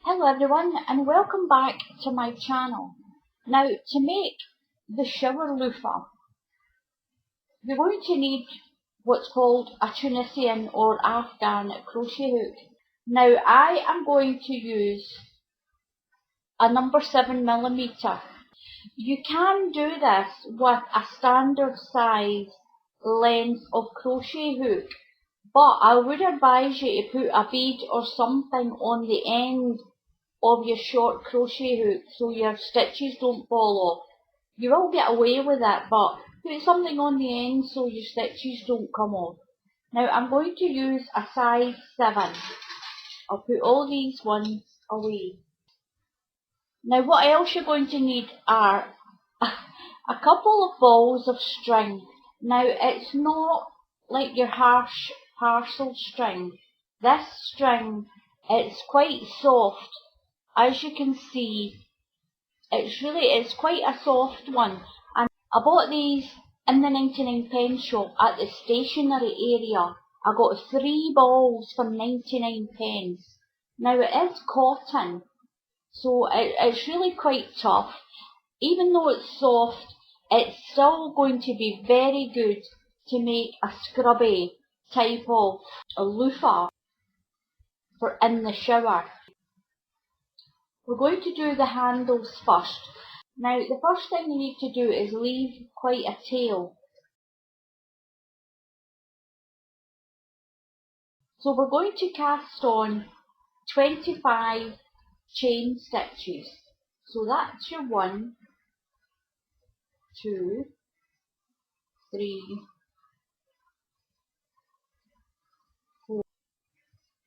Hello everyone and welcome back to my channel. Now to make the shower loofah, you're going to need what's called a Tunisian or Afghan crochet hook. Now I am going to use a number 7mm. You can do this with a standard size length of crochet hook, but I would advise you to put a bead or something on the end of your short crochet hook so your stitches don't fall off. You will get away with it, but put something on the end so your stitches don't come off. Now I'm going to use a size 7. I'll put all these ones away. Now what else you're going to need are a couple of balls of string. Now it's not like your harsh parcel string. This string, it's quite soft. As you can see, it's quite a soft one, and I bought these in the 99p shop at the stationery area. I got 3 balls for 99p. Now it is cotton, so it's really quite tough. Even though it's soft, it's still going to be very good to make a scrubby type of a loofah for in the shower. We're going to do the handles first. Now the first thing you need to do is leave quite a tail. So we're going to cast on 25 chain stitches. So that's your 1, 2, 3, 4.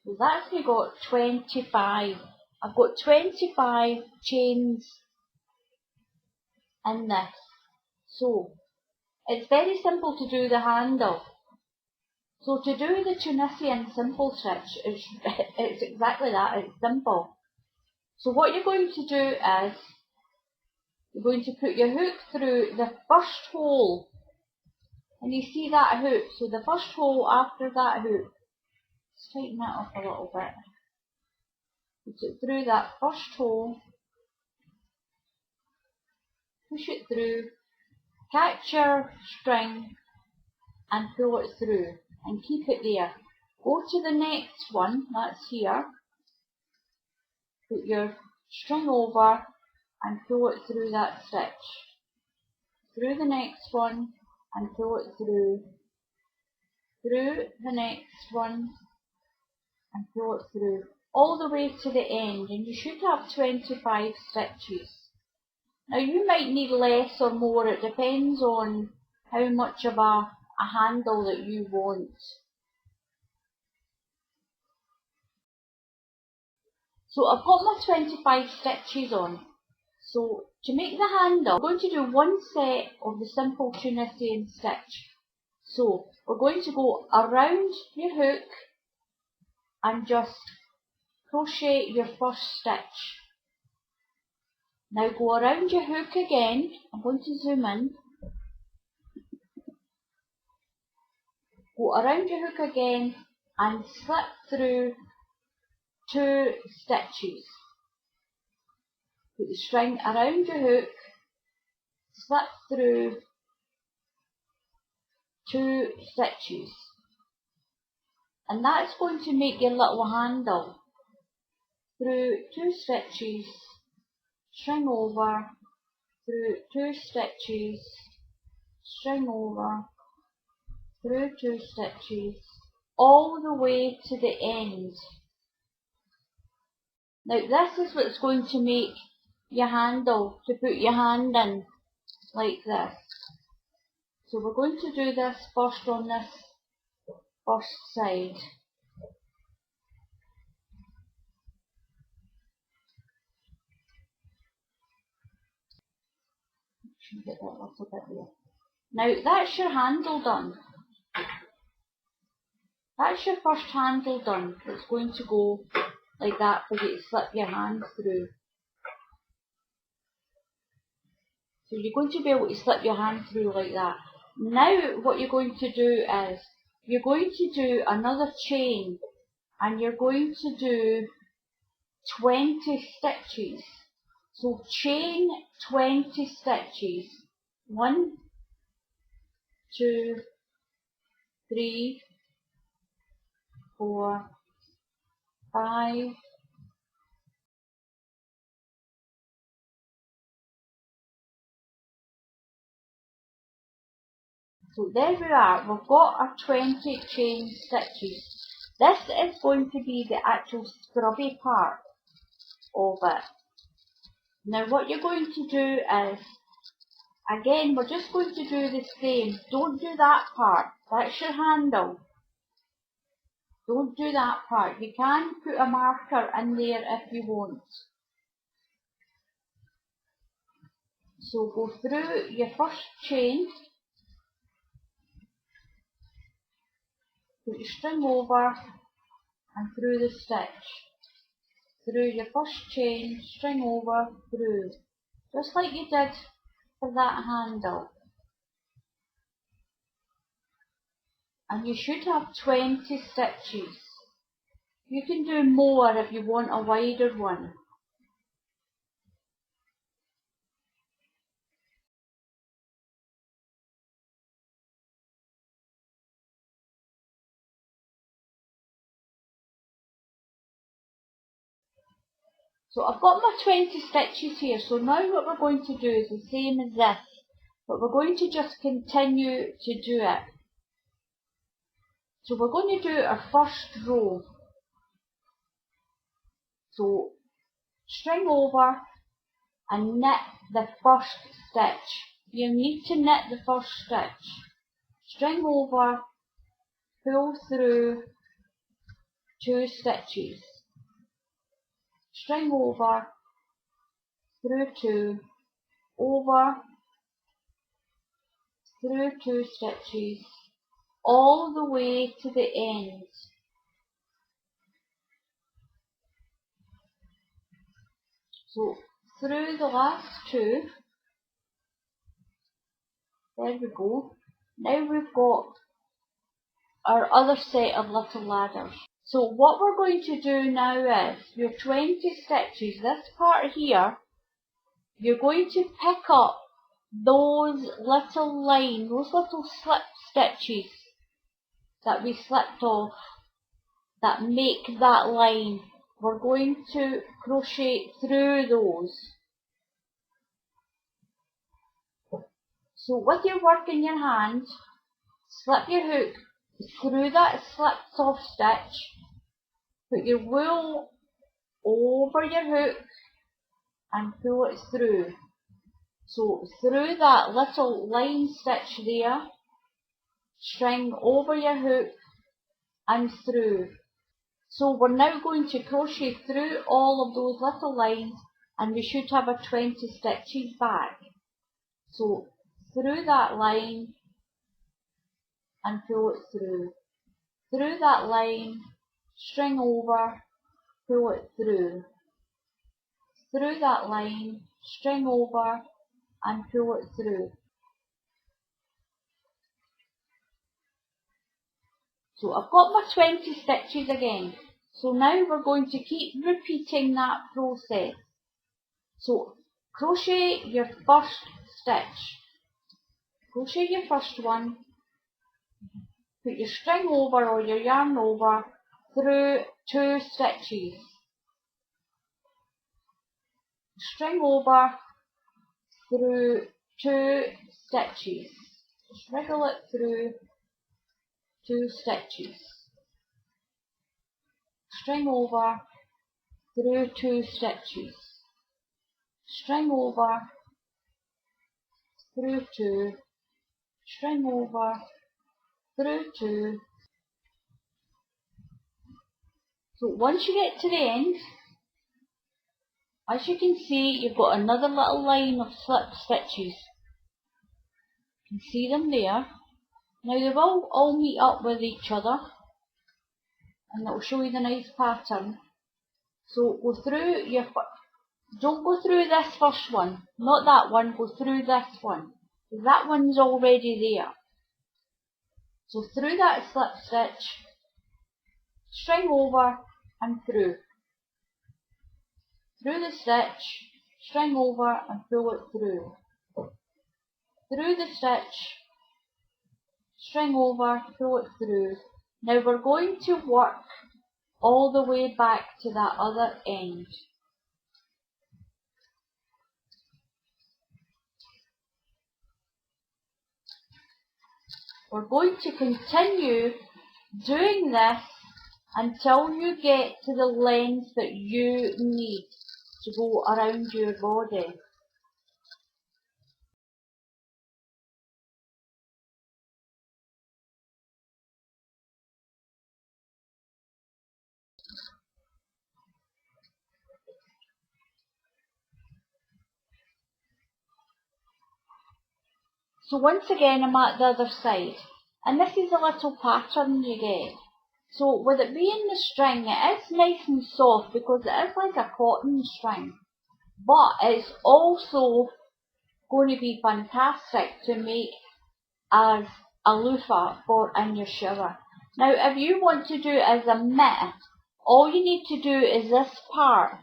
So that's we got 25. I've got 25 chains in this. So it's very simple to do the handle. So to do the Tunisian simple stitch, it's exactly that, it's simple. So what you're going to do is, you're going to put your hook through the first hole. And you see that hook, so the first hole after that hook. Let's tighten that up a little bit. Put it through that first hole, push it through, catch your string and pull it through and keep it there. Go to the next one, that's here, put your string over and pull it through that stitch. Through the next one and pull it through the next one and pull it through. All the way to the end, and you should have 25 stitches. Now you might need less or more, it depends on how much of a handle that you want. So I've got my 25 stitches on. So to make the handle, I'm going to do one set of the simple Tunisian stitch. So we're going to go around your hook and just crochet your first stitch. Now go around your hook again. I'm going to zoom in. Go around your hook again and slip through 2 stitches. Put the string around your hook, slip through 2 stitches. And that's going to make your little handle. Through 2 stitches, string over, through 2 stitches, string over, through 2 stitches, all the way to the end. Now this is what's going to make your handle, to put your hand in, like this. So we're going to do this first on this first side. Get that little bit there. Now that's your handle done. That's your first handle done. It's going to go like that for you to slip your hand through. So you're going to be able to slip your hand through like that. Now what you're going to do is, you're going to do another chain and you're going to do 20 stitches. So chain 20 stitches. 1, 2, 3, 4, 5. So there we are, we've got our 20 chain stitches. This is going to be the actual scrubby part of it. Now what you're going to do is, again, we're just going to do the same. Don't do that part, that's your handle. Don't do that part. You can put a marker in there if you want. So go through your first chain, put your string over and through the stitch. Through your first chain, string over, through. Just like you did for that handle. And you should have 20 stitches. You can do more if you want a wider one. So I've got my 20 stitches here, so now what we're going to do is the same as this, but we're going to just continue to do it. So we're going to do our first row. So string over and knit the first stitch. You need to knit the first stitch. String over, pull through 2 stitches. String over, through 2, over, through 2 stitches, all the way to the end. So through the last 2, there we go. Now we've got our other set of little ladders. So what we're going to do now is, your 20 stitches, this part here, you're going to pick up those little lines, those little slip stitches that we slipped off, that make that line. We're going to crochet through those. So with your work in your hand, slip your hook through that slipped off stitch, put your wool over your hook and pull it through. So through that little line stitch there, string over your hook and through. So we're now going to crochet through all of those little lines and we should have our 20 stitches back. So through that line and pull it through. Through that line, string over, pull it through. Through that line, string over and pull it through. So I've got my 20 stitches again. So now we're going to keep repeating that process. So crochet your first stitch. Crochet your first one. Put your string over or your yarn over through 2 stitches. String over through 2 stitches. Just wriggle it through 2 stitches. String over through 2 stitches. String over through 2. String over through 2. So once you get to the end, as you can see, you've got another little line of slip stitches. You can see them there. Now they will all meet up with each other and that will show you the nice pattern. So go through your, don't go through this first one, not that one, go through this one. That one's already there. So through that slip stitch, string over and through. through the stitch, string over and pull it through. Through the stitch, string over, pull it through. Now we're going to work all the way back to that other end. We're going to continue doing this until you get to the length that you need to go around your body. So once again I'm at the other side, and this is a little pattern you get. So with it being the string, it is nice and soft because it is like a cotton string, but it's also going to be fantastic to make as a loofah for in your shower. Now if you want to do it as a mitt, all you need to do is this part.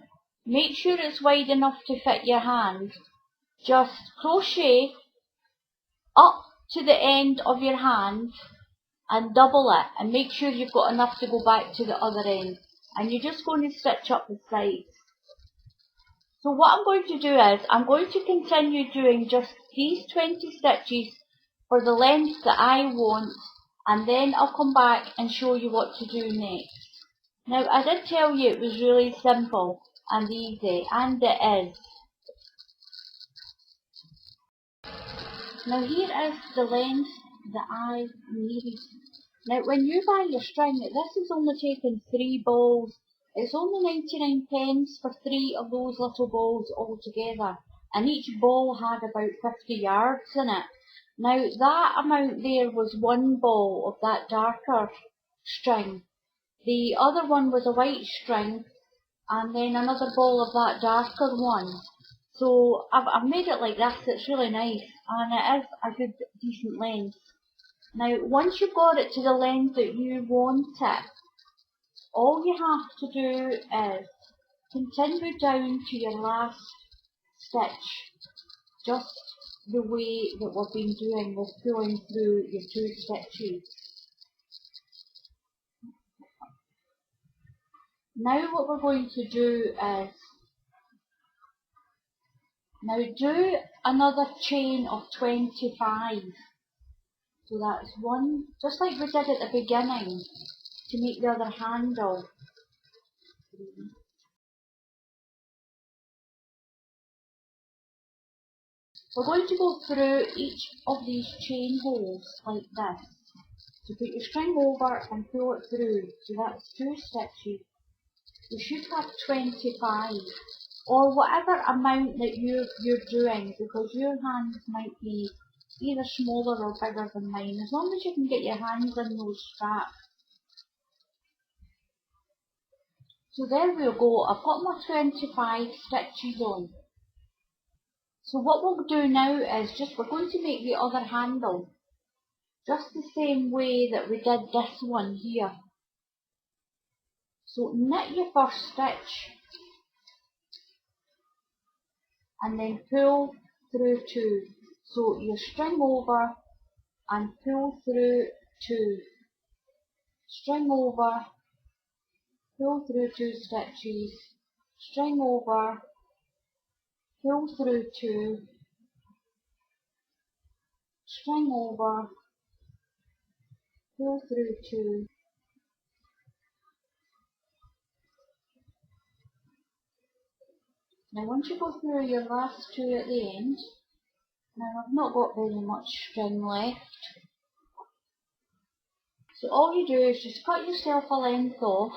Make sure it's wide enough to fit your hand. Just crochet up to the end of your hand and double it, and make sure you've got enough to go back to the other end, and you're just going to stitch up the sides. So what I'm going to do is I'm going to continue doing just these 20 stitches for the length that I want, and then I'll come back and show you what to do next. Now I did tell you it was really simple and easy, and it is. Now here is the length that I needed. Now when you buy your string, this is only taking 3 balls. It's only 99 pence for 3 of those little balls all together, and each ball had about 50 yards in it. Now that amount there was 1 ball of that darker string. The other one was a white string, and then another ball of that darker one. So I've made it like this. It's really nice, and it is a good decent length. Now once you've got it to the length that you want it, all you have to do is continue down to your last stitch, just the way that we've been doing with pulling through your 2 stitches. Now what we're going to do is, now do another chain of 25. So that's 1, just like we did at the beginning, to make the other handle. We're going to go through each of these chain holes like this. So put your string over and pull it through. So that's 2 stitches. You should have 25, or whatever amount that you're doing, because your hands might be either smaller or bigger than mine, as long as you can get your hands in those straps. So there we go, I put my 25 stitches on. So what we'll do now is we're going to make the other handle just the same way that we did this one here. So knit your first stitch and then pull through 2. So you string over and pull through 2. String over, pull through 2 stitches, string over, pull through 2, string over, pull through 2. Now once you go through your last 2 at the end, now I've not got very much string left, so all you do is just cut yourself a length off.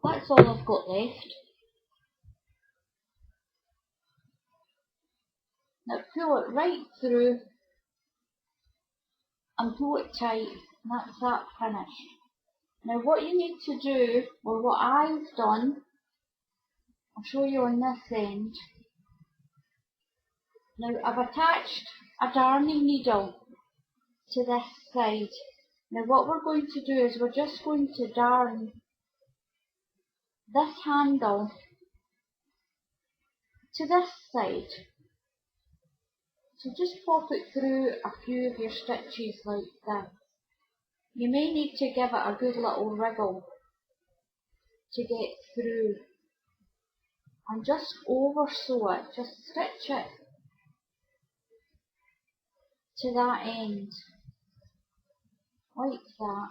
That's all I've got left. Now pull it right through and pull it tight, and that's that finished. Now what you need to do, or what I've done, I'll show you on this end. Now I've attached a darning needle to this side. Now what we're going to do is we're just going to darn this handle to this side. So just pop it through a few of your stitches like this. You may need to give it a good little wriggle to get through. And just over sew it, just stitch it to that end, like that.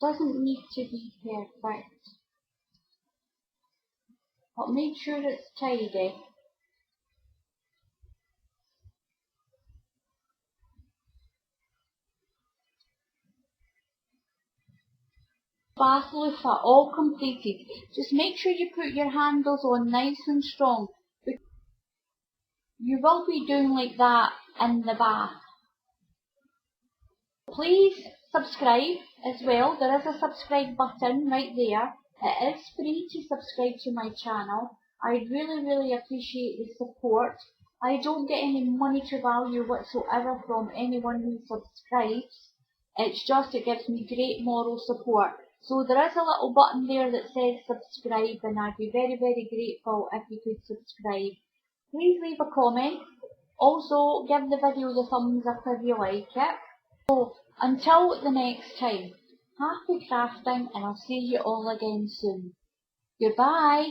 Doesn't need to be perfect, but make sure it's tidy. Bath loofah all completed. Just make sure you put your handles on nice and strong. You will be doing like that in the bath. Please subscribe as well. There is a subscribe button right there. It is free to subscribe to my channel. I really appreciate the support. I don't get any monetary value whatsoever from anyone who subscribes. It's just it gives me great moral support. So there is a little button there that says subscribe, and I'd be very grateful if you could subscribe. Please leave a comment. Also give the video the thumbs up if you like it. So until the next time, happy crafting, and I'll see you all again soon. Goodbye.